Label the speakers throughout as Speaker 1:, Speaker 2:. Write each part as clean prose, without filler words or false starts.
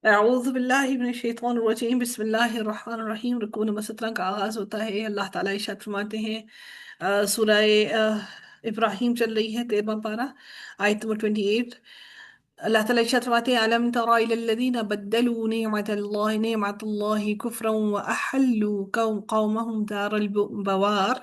Speaker 1: اعوذ باللہ من الشیطان الرجیم، بسم اللہ الرحمن الرحیم۔ رکوع نمبر 17 کا آغاز ہوتا ہے۔ اللہ تعالیٰ ارشاد فرماتے ہیں، سورہ ابراہیم چل رہی ہے، 13واں پارہ، آیت نمبر 28۔ اللہ تعالیٰ ارشاد فرماتے ہیں، أَلَمْ تَرَ إِلَى الَّذِينَ بَدَّلُوا نِعْمَةَ اللَّهِ كُفْرًا وَأَحَلُّوا قَوْمَهُمْ دَارَ الْبَوَارِ۔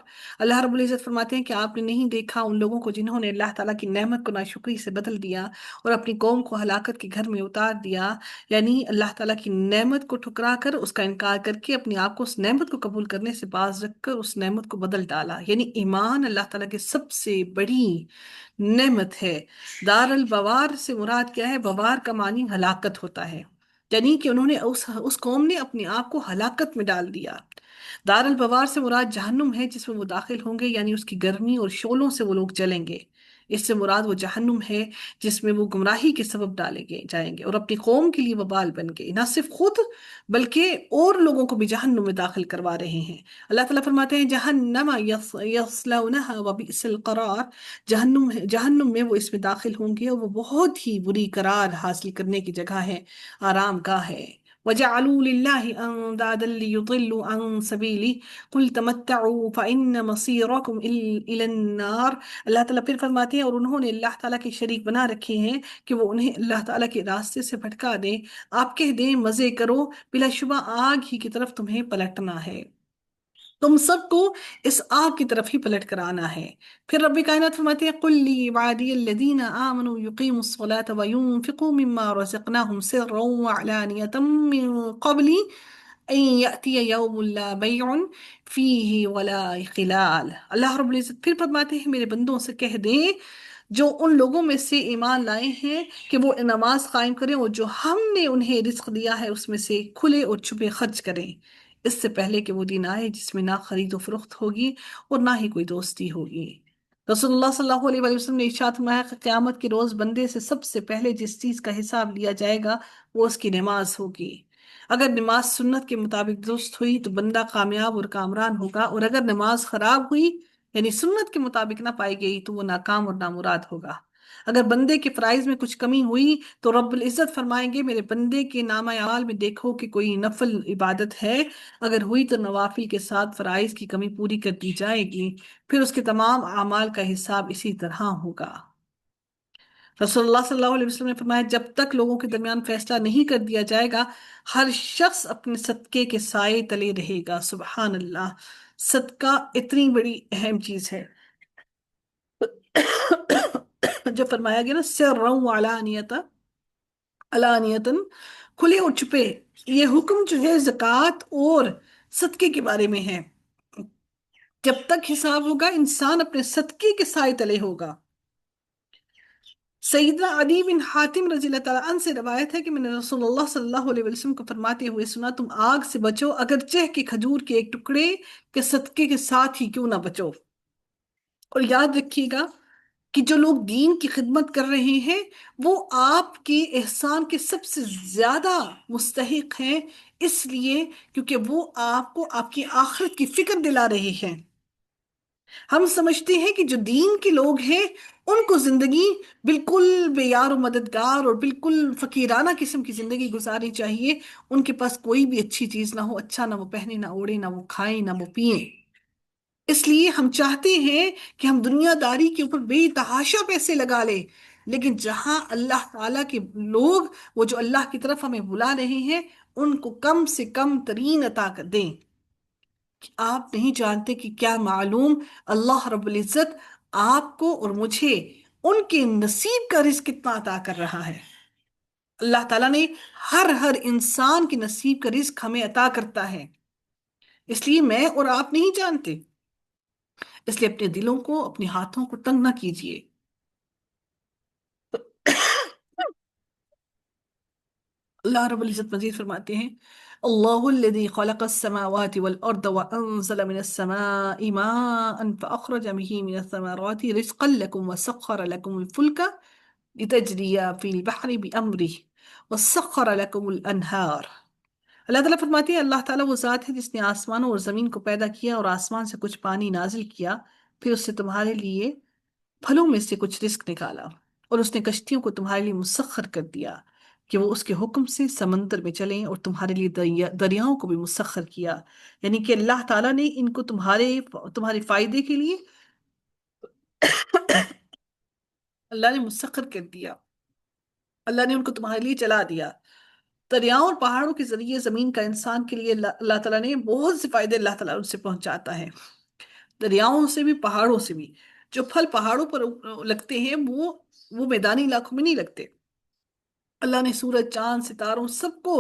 Speaker 1: اللہ رب العزت فرماتے ہیں کہ آپ نے نہیں دیکھا ان لوگوں کو جنہوں نے اللہ تعالیٰ کی نعمت کو ناشکری سے بدل دیا اور اپنی قوم کو ہلاکت کے گھر میں اتار دیا، یعنی اللہ تعالیٰ کی نعمت کو ٹھکرا کر، اس کا انکار کر کے اپنے آپ کو اس نعمت کو قبول کرنے سے باز رکھ کر اس نعمت کو بدل ڈالا۔ یعنی ایمان اللہ تعالیٰ کی سب سے بڑی نعمت ہے۔ دار البوار سے مراد کیا ہے؟ بوار کا معنی ہلاکت ہوتا ہے، یعنی کہ انہوں نے اس قوم نے اپنے آپ کو ہلاکت میں ڈال دیا۔ دار البوار سے مراد جہنم ہے جس میں وہ داخل ہوں گے، یعنی اس کی گرمی اور شعلوں سے وہ لوگ جلیں گے۔ اس سے مراد وہ جہنم ہے جس میں وہ گمراہی کے سبب ڈالے گے جائیں گے اور اپنی قوم کے لیے وبال بن گئے، نہ صرف خود بلکہ اور لوگوں کو بھی جہنم میں داخل کروا رہے ہیں۔ اللہ تعالیٰ فرماتے ہیں، جہنم یصلونها وبئس القرار، جہنم میں وہ اس میں داخل ہوں گے اور وہ بہت ہی بری قرار حاصل کرنے کی جگہ ہے، آرام گاہ ہے۔ وَجَعَلُوا لِلَّهِ أَنْدَادًا لِيُضِلُّوا عَنْ سَبِيلِهِ قُلْ تَمَتَّعُوا فَإِنَّ مَصِيرَكُمْ إِلَى النَّارِ۔ اللہ تعالیٰ پھر فرماتے ہیں، اور انہوں نے اللہ تعالیٰ کے شریک بنا رکھے ہیں کہ وہ انہیں اللہ تعالیٰ کے راستے سے بھٹکا دیں۔ آپ کہہ دیں مزے کرو، بلا شبہ آگ ہی کی طرف تمہیں پلٹنا ہے، تم سب کو اس آگ کی طرف ہی پلٹ کر آنا ہے۔ پھر رب کائنات فرماتے ہیں، قُلْ لِعِبَادِيَ الَّذِينَ آمَنُوا يُقِيمُوا الصَّلَاةَ وَيُنْفِقُوا مِمَّا رَزَقْنَاهُمْ سِرًّا وَعَلَانِيَةً مِّن قَبْلِ أَن يَأْتِيَ يَوْمٌ لَا بَيْعٌ فِيهِ وَلَا خِلَالٌ۔ اللہ رب العزت پھر فرماتے ہیں، میرے بندوں سے کہہ دیں جو ان لوگوں میں سے ایمان لائے ہیں کہ وہ نماز قائم کریں اور جو ہم نے انہیں رزق دیا ہے اس میں سے کھلے اور چھپے خرچ کریں، اس سے پہلے کہ وہ دن آئے جس میں نہ خرید و فروخت ہوگی اور نہ ہی کوئی دوستی ہوگی۔ رسول اللہ صلی اللہ علیہ وسلم نے ارشاد فرمایا کہ قیامت کے روز بندے سے سب سے پہلے جس چیز کا حساب لیا جائے گا وہ اس کی نماز ہوگی۔ اگر نماز سنت کے مطابق درست ہوئی تو بندہ کامیاب اور کامران ہوگا، اور اگر نماز خراب ہوئی یعنی سنت کے مطابق نہ پائی گئی تو وہ ناکام اور نامراد ہوگا۔ اگر بندے کے فرائض میں کچھ کمی ہوئی تو رب العزت فرمائیں گے، میرے بندے کے نامہ اعمال میں دیکھو کہ کوئی نفل عبادت ہے، اگر ہوئی تو نوافل کے ساتھ فرائض کی کمی پوری کر دی جائے گی، پھر اس کے تمام اعمال کا حساب اسی طرح ہوگا۔ رسول اللہ صلی اللہ علیہ وسلم نے فرمایا، جب تک لوگوں کے درمیان فیصلہ نہیں کر دیا جائے گا ہر شخص اپنے صدقے کے سائے تلے رہے گا۔ سبحان اللہ، صدقہ اتنی بڑی اہم چیز ہے۔ جو فرمایا گیا نا، سرًا وعلانیۃ، علانیتاً، کھلے اور چھپے، یہ حکم جو ہے زکوٰۃ اور صدقے کے بارے میں ہے۔ جب تک حساب ہوگا انسان اپنے صدقے کے سائے تلے ہوگا۔ سیدنا عدی بن حاتم رضی اللہ تعالیٰ عنہ سے روایت ہے کہ میں نے رسول اللہ صلی اللہ علیہ وسلم کو فرماتے ہوئے سنا، تم آگ سے بچو اگرچہ کہ کھجور کے ایک ٹکڑے کے صدقے کے ساتھ ہی کیوں نہ بچو۔ اور یاد رکھیے گا کہ جو لوگ دین کی خدمت کر رہے ہیں وہ آپ کے احسان کے سب سے زیادہ مستحق ہیں، اس لیے کیونکہ وہ آپ کو آپ کی آخرت کی فکر دلا رہے ہیں۔ ہم سمجھتے ہیں کہ جو دین کے لوگ ہیں ان کو زندگی بالکل بے یار و مددگار اور بالکل فقیرانہ قسم کی زندگی گزارنی چاہیے، ان کے پاس کوئی بھی اچھی چیز نہ ہو، اچھا نہ وہ پہنے، نہ اوڑے، نہ وہ کھائیں، نہ وہ پئیں۔ اس لیے ہم چاہتے ہیں کہ ہم دنیا داری کے اوپر بے تحاشا پیسے لگا لیں، لیکن جہاں اللہ تعالیٰ کے لوگ، وہ جو اللہ کی طرف ہمیں بلا رہے ہیں، ان کو کم سے کم ترین عطا کر دیں۔ آپ نہیں جانتے کہ کیا معلوم اللہ رب العزت آپ کو اور مجھے ان کے نصیب کا رزق کتنا عطا کر رہا ہے۔ اللہ تعالیٰ نے ہر انسان کے نصیب کا رزق ہمیں عطا کرتا ہے، اس لیے میں اور آپ نہیں جانتے، اس لیے اپنے دلوں کو، اپنے ہاتھوں کو تنگ نہ کیجیے۔ اللہ رب العزت مزید فرماتے ہیں، اللہ الذي خلق السماوات والارض وانزل من السماء ماء فاخرج به من الثمرات رزقا لكم وسخر لكم الفلك لتجري في البحر بامره وسخر لكم الانهار۔ اللہ تعالیٰ فرماتے ہیں، اللہ تعالیٰ وہ ذات ہے جس نے آسمانوں اور زمین کو پیدا کیا اور آسمان سے کچھ پانی نازل کیا، پھر اس سے تمہارے لیے پھلوں میں سے کچھ رزق نکالا، اور اس نے کشتیوں کو تمہارے لیے مسخر کر دیا کہ وہ اس کے حکم سے سمندر میں چلیں اور تمہارے لیے دریاؤں کو بھی مسخر کیا، یعنی کہ اللہ تعالیٰ نے ان کو تمہارے فائدے کے لیے اللہ نے مسخر کر دیا، اللہ نے ان کو تمہارے لیے چلا دیا۔ دریاؤں اور پہاڑوں کے ذریعے زمین کا انسان کے لیے اللہ تعالیٰ نے بہت سے فائدے اللہ تعالیٰ ان سے پہنچاتا ہے، دریاؤں سے بھی پہاڑوں سے بھی۔ جو پھل پہاڑوں پر لگتے ہیں وہ میدانی علاقوں میں نہیں لگتے، اللہ نے سورج چاند ستاروں سب کو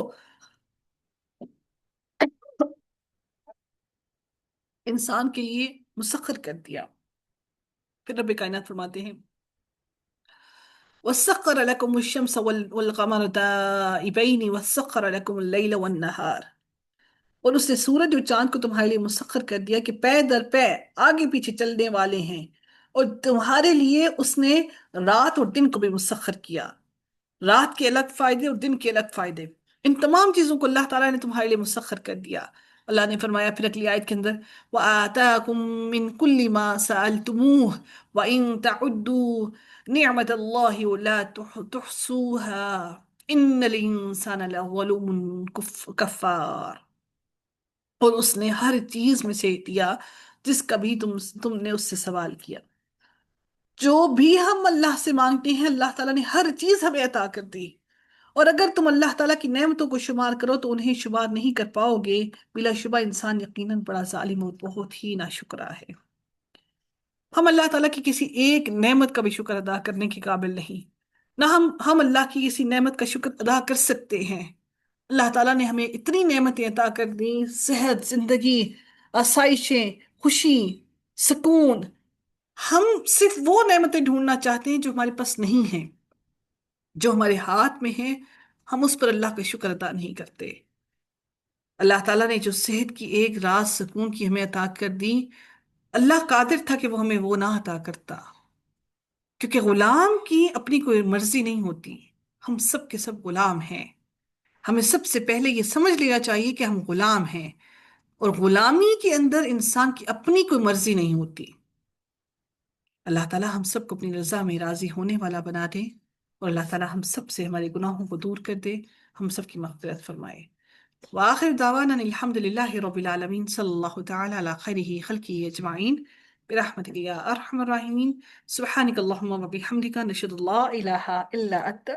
Speaker 1: انسان کے لیے مسخر کر دیا۔ پھر رب کائنات فرماتے ہیں وَسَخَّرَ لَكُمُ الشَّمْسَ وَالْقَمَرَ دَائِبَيْنِ وَسَخَّرَ لَكُمُ اللَّيْلَ وَالنَّهَارَ، اور اس نے سورج اور چاند کو تمہارے لیے مسخر کر دیا کہ پے در پے آگے پیچھے چلنے والے ہیں، اور تمہارے لیے اس نے رات اور دن کو بھی مسخر کیا، رات کے الگ فائدے اور دن کے الگ فائدے، ان تمام چیزوں کو اللہ تعالیٰ نے تمہارے لیے مسخر کر دیا۔ اللہ نے فرمایا پھر اگلی آیت کے اندر وَآتَاكُم مِّن كُلِّ مَا سَأَلْتُمُوهُ وَإِن تَعُدُّوا نِعْمَةَ اللَّهِ لَا تُحْصُوهَا إِنَّ الْإِنسَانَ لَظَلُومٌ كَفَّارٌ، اور اس نے ہر چیز میں سے دیا جس کا بھی تم نے اس سے سوال کیا۔ جو بھی ہم اللہ سے مانگتے ہیں اللہ تعالیٰ نے ہر چیز ہمیں عطا کر دی، اور اگر تم اللہ تعالیٰ کی نعمتوں کو شمار کرو تو انہیں شمار نہیں کر پاؤ گے، بلا شبہ انسان یقیناً بڑا ظالم اور بہت ہی ناشکرا ہے۔ ہم اللہ تعالیٰ کی کسی ایک نعمت کا بھی شکر ادا کرنے کے قابل نہیں، نہ ہم اللہ کی کسی نعمت کا شکر ادا کر سکتے ہیں۔ اللہ تعالیٰ نے ہمیں اتنی نعمتیں عطا کر دی، صحت، زندگی، آسائشیں، خوشی، سکون، ہم صرف وہ نعمتیں ڈھونڈنا چاہتے ہیں جو ہمارے پاس نہیں ہیں، جو ہمارے ہاتھ میں ہیں، ہم اس پر اللہ کا شکر ادا نہیں کرتے۔ اللہ تعالیٰ نے جو صحت کی ایک رات سکون کی ہمیں عطا کر دی، اللہ قادر تھا کہ وہ ہمیں وہ نہ عطا کرتا، کیونکہ غلام کی اپنی کوئی مرضی نہیں ہوتی، ہم سب کے سب غلام ہیں۔ ہمیں سب سے پہلے یہ سمجھ لینا چاہیے کہ ہم غلام ہیں، اور غلامی کے اندر انسان کی اپنی کوئی مرضی نہیں ہوتی۔ اللہ تعالیٰ ہم سب کو اپنی رضا میں راضی ہونے والا بنا دے، اور اللہ تعالیٰ ہم سب سے ہمارے گناہوں کو دور کر دے، ہم سب کی مغفرت فرمائے۔ وآخر دعوانا الحمد للہ رب العالمین، صلی اللہ تعالی علی خیرہ خلقہ اجمعین، برحمتک یا ارحم الراحمین، سبحانک اللہم وبحمدک، نشہد ان لا الہ الا انت،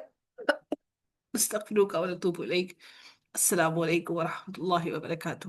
Speaker 1: نستغفرک ونتوب الیک۔ السلام علیکم ورحمۃ اللہ وبرکاتہ۔